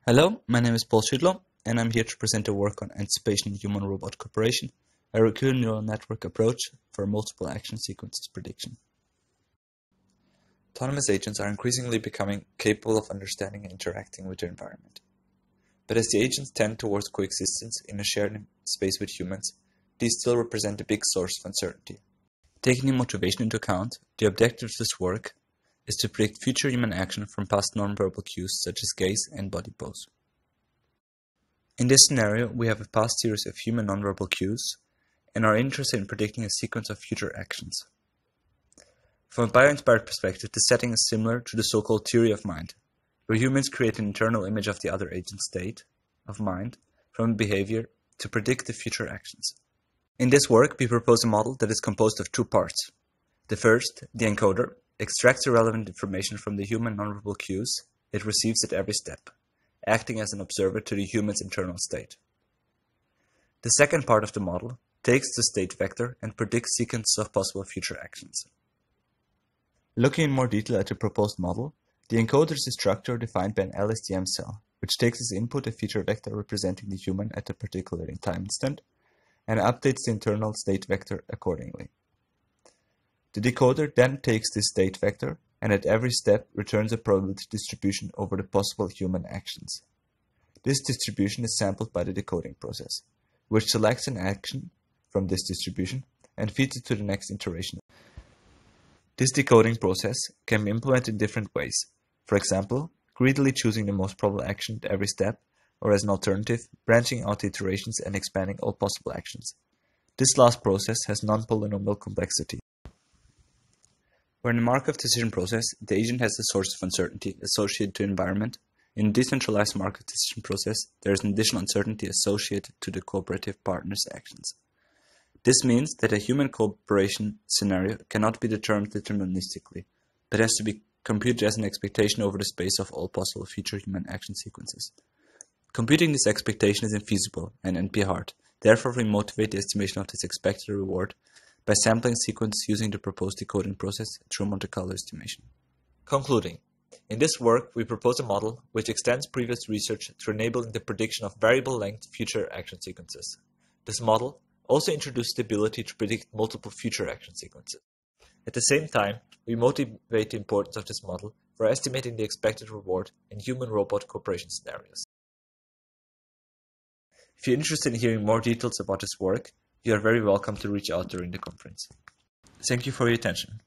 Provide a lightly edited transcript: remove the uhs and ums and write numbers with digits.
Hello, my name is Schydlo, and I'm here to present a work on anticipation in human-robot cooperation, a recurrent neural network approach for multiple action sequences prediction. Autonomous agents are increasingly becoming capable of understanding and interacting with their environment. But as the agents tend towards coexistence in a shared space with humans, these still represent a big source of uncertainty. Taking the motivation into account, the objective of this work is to predict future human action from past nonverbal cues such as gaze and body pose. In this scenario, we have a past series of human nonverbal cues and are interested in predicting a sequence of future actions. From a bio-inspired perspective, the setting is similar to the so-called theory of mind, where humans create an internal image of the other agent's state of mind from behavior to predict the future actions. In this work, we propose a model that is composed of two parts. The first, the encoder, extracts the relevant information from the human nonverbal cues it receives at every step, acting as an observer to the human's internal state. The second part of the model takes the state vector and predicts sequences of possible future actions. Looking in more detail at the proposed model, the encoder is a structure defined by an LSTM cell, which takes as input a feature vector representing the human at a particular time instant, and updates the internal state vector accordingly. The decoder then takes this state vector and at every step returns a probability distribution over the possible human actions. This distribution is sampled by the decoding process, which selects an action from this distribution and feeds it to the next iteration. This decoding process can be implemented in different ways. For example, greedily choosing the most probable action at every step, or as an alternative, branching out the iterations and expanding all possible actions. This last process has non-polynomial complexity. Where in the Markov decision process, the agent has the source of uncertainty associated to the environment, in a decentralized Markov decision process, there is an additional uncertainty associated to the cooperative partner's actions. This means that a human cooperation scenario cannot be determined deterministically, but has to be computed as an expectation over the space of all possible future human action sequences. Computing this expectation is infeasible and NP hard, therefore we motivate the estimation of this expected reward by sampling sequence using the proposed decoding process through Monte Carlo estimation. Concluding, in this work we propose a model which extends previous research through enabling the prediction of variable length future action sequences. This model also introduces the ability to predict multiple future action sequences. At the same time, we motivate the importance of this model for estimating the expected reward in human-robot cooperation scenarios. If you're interested in hearing more details about this work, you are very welcome to reach out during the conference. Thank you for your attention.